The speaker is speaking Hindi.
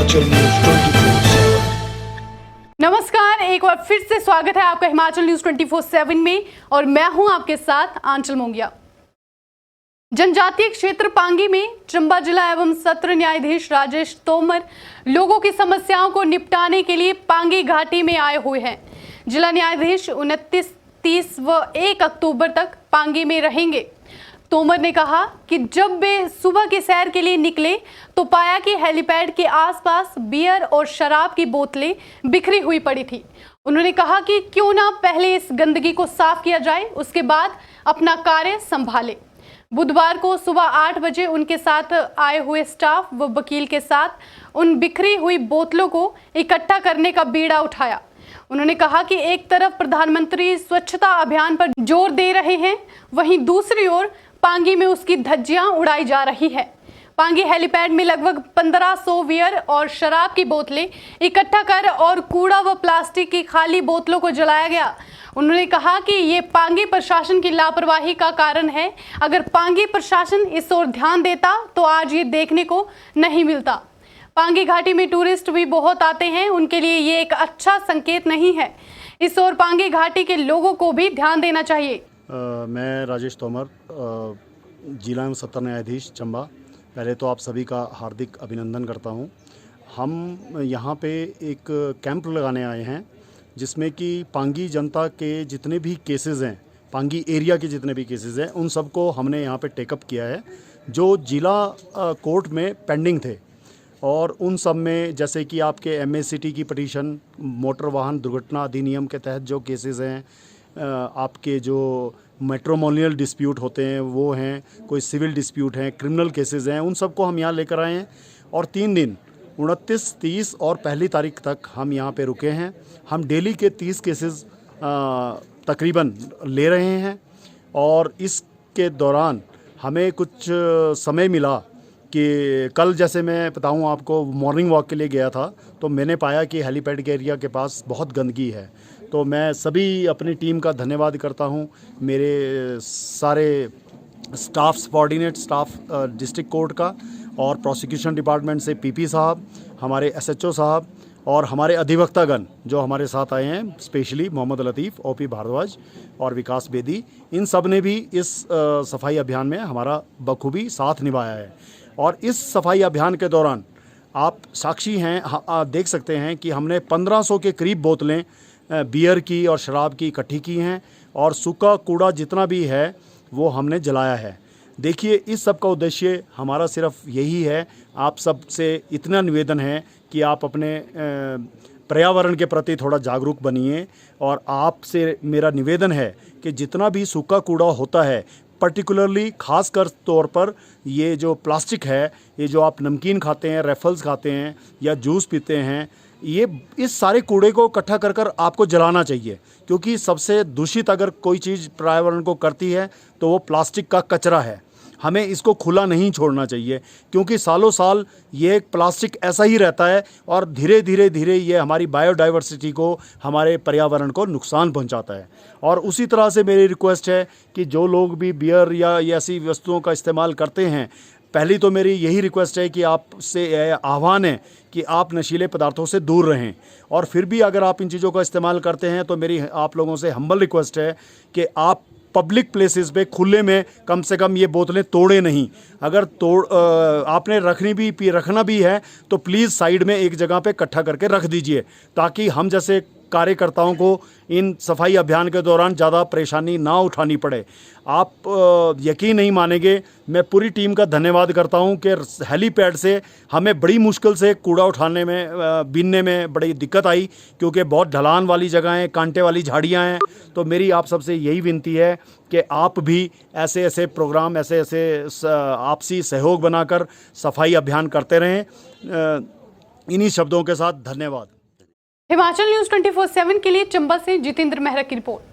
हिमाचल न्यूज 24/7। नमस्कार, एक बार फिर से स्वागत है आपका हिमाचल न्यूज 24/7 में और मैं हूं आपके साथ आंचल मोंगिया। जनजातीय क्षेत्र पांगी में चंबा जिला एवं सत्र न्यायाधीश राजेश तोमर लोगों की समस्याओं को निपटाने के लिए पांगी घाटी में आए हुए हैं। जिला न्यायाधीश 29, 30 व 1 अक्टूबर तक पांगी में रहेंगे। तोमर ने कहा कि जब वे सुबह की सैर के लिए निकले तो पाया कि हेलीपैड के आसपास बियर और शराब की बोतलें बिखरी हुई पड़ी थी। उन्होंने कहा कि क्यों ना पहले इस गंदगी को साफ किया जाए, उसके बाद अपना कार्य संभाले। बुधवार को सुबह 8 बजे उनके साथ आए हुए स्टाफ व वकील के साथ उन बिखरी हुई बोतलों को इकट्ठा करने का बीड़ा उठाया। उन्होंने कहा कि एक तरफ प्रधानमंत्री स्वच्छता अभियान पर जोर दे रहे हैं, वहीं दूसरी ओर पांगी में उसकी धज्जियां उड़ाई जा रही है। पांगी हेलीपैड में लगभग 1500 बियर और शराब की बोतलें इकट्ठा कर और कूड़ा व प्लास्टिक की खाली बोतलों को जलाया गया। उन्होंने कहा कि ये पांगी प्रशासन की लापरवाही का कारण है। अगर पांगी प्रशासन इस ओर ध्यान देता तो आज ये देखने को नहीं मिलता। पांगी घाटी में टूरिस्ट भी बहुत आते हैं, उनके लिए ये एक अच्छा संकेत नहीं है। इस ओर पांगी घाटी के लोगों को भी ध्यान देना चाहिए। मैं राजेश तोमर, जिला एवं सत्र न्यायाधीश चंबा। पहले तो आप सभी का हार्दिक अभिनंदन करता हूं। हम यहां पे एक कैंप लगाने आए हैं जिसमें कि पांगी जनता के जितने भी केसेस हैं, पांगी एरिया के जितने भी केसेस हैं, उन सबको हमने यहां पे टेकअप किया है जो जिला कोर्ट में पेंडिंग थे। और उन सब में जैसे कि आपके MACT की पिटीशन, मोटर वाहन दुर्घटना अधिनियम के तहत जो केसेस हैं, आपके जो मैट्रिमोनियल डिस्प्यूट होते हैं वो हैं, कोई सिविल डिस्प्यूट हैं, क्रिमिनल केसेस हैं, उन सबको हम यहाँ लेकर आए हैं। और 3 दिन 29, 30 और 1 तारीख तक हम यहाँ पे रुके हैं। हम डेली के 30 केसेस तकरीबन ले रहे हैं। और इसके दौरान हमें कुछ समय मिला कि कल जैसे मैं बताऊं आपको, मॉर्निंग वॉक के लिए गया था तो मैंने पाया कि हेलीपैड के एरिया के पास बहुत गंदगी है। तो मैं सभी अपनी टीम का धन्यवाद करता हूं, मेरे सारे staff, subordinate staff district court का और प्रोसिक्यूशन डिपार्टमेंट से PP साहब, हमारे SHO साहब और हमारे अधिवक्तागण जो हमारे साथ आए हैं, स्पेशली मोहम्मद लतीफ़, OP भारद्वाज और विकास बेदी। इन सब ने भी इस सफाई अभियान में हमारा बखूबी साथ निभाया है। और इस सफाई अभियान के दौरान आप साक्षी हैं, देख सकते हैं कि हमने 1500 के करीब बोतलें बियर की और शराब की इकट्ठी की हैं और सूखा कूड़ा जितना भी है वो हमने जलाया है। देखिए, इस सब का उद्देश्य हमारा सिर्फ यही है, आप सब से इतना निवेदन है कि आप अपने पर्यावरण के प्रति थोड़ा जागरूक बनिए। और आपसे मेरा निवेदन है कि जितना भी सूखा कूड़ा होता है, पर्टिकुलरली खासकर तौर पर ये जो प्लास्टिक है, ये जो आप नमकीन खाते हैं, रेफल्स खाते हैं या जूस पीते हैं, ये इस सारे कूड़े को इकट्ठा कर कर आपको जलाना चाहिए। क्योंकि सबसे दूषित अगर कोई चीज़ पर्यावरण को करती है तो वो प्लास्टिक का कचरा है। हमें इसको खुला नहीं छोड़ना चाहिए क्योंकि सालों साल ये प्लास्टिक ऐसा ही रहता है और धीरे धीरे ये हमारी बायोडाइवर्सिटी को, हमारे पर्यावरण को नुकसान पहुंचाता है। और उसी तरह से मेरी रिक्वेस्ट है कि जो लोग भी बियर या ऐसी वस्तुओं का इस्तेमाल करते हैं, पहली तो मेरी यही रिक्वेस्ट है कि आपसे आह्वान है कि आप नशीले पदार्थों से दूर रहें। और फिर भी अगर आप इन चीज़ों का इस्तेमाल करते हैं तो मेरी आप लोगों से हम्बल रिक्वेस्ट है कि आप पब्लिक प्लेसेस पे खुले में कम से कम ये बोतलें तोड़े नहीं। अगर आपने रखना भी है तो प्लीज़ साइड में एक जगह पे इकट्ठा करके रख दीजिए, ताकि हम जैसे कार्यकर्ताओं को इन सफाई अभियान के दौरान ज़्यादा परेशानी ना उठानी पड़े। आप यकीन नहीं मानेंगे, मैं पूरी टीम का धन्यवाद करता हूं कि हेलीपैड से हमें बड़ी मुश्किल से कूड़ा उठाने में, बीनने में बड़ी दिक्कत आई क्योंकि बहुत ढलान वाली जगह हैं, कांटे वाली झाड़ियां हैं। तो मेरी आप सबसे यही विनती है कि आप भी ऐसे ऐसे प्रोग्राम, ऐसे ऐसे आपसी सहयोग बनाकर सफाई अभियान करते रहें। इन्हीं शब्दों के साथ धन्यवाद। हिमाचल न्यूज 24/7 के लिए चंबा से जितेंद्र मेहरा की रिपोर्ट।